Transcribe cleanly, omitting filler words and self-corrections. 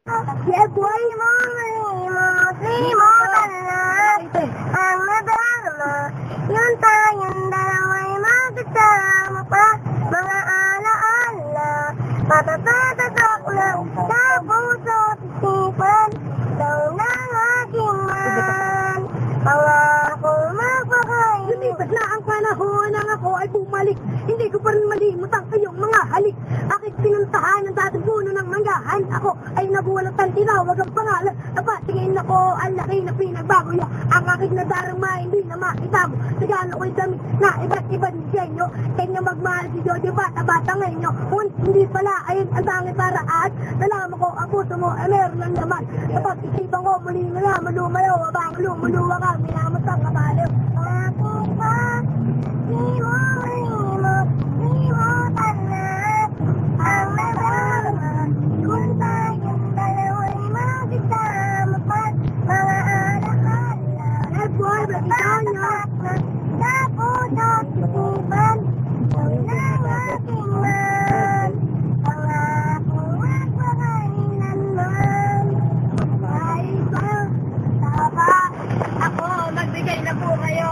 Buhay mo, simutan na ang nadarama. Yun tayong dalawa'y magkasama pa. Mga alaala, matatatak lang sa puso at isipan. Daw ng aking man, pangakong magpakain. Lumipas na ang panahon nang ako ay bumalik. Hindi ko pa rin malimot ang iyong mga halik. Aking pinuntahan ang dating puno ng manggahan. Ako ay nabulat ang tinawag ang pangalan. Napatingin ako, ang laki na pinagbago niyo. Ang aking nadarama, hindi na makita mo. Nagano ko'y damit na iba't ibang disenyo. Kanya magmahal si Jojo, bata-bata ngayon nyo. Kung hindi pala, ayun ang tangit para at nalaman ko, ang puso mo ay meron ng laman. Napag-isipan ko, muli na naman lumayaw. Abang lumuluwa ka, minamat ang kabaliw. Ako pa, di mo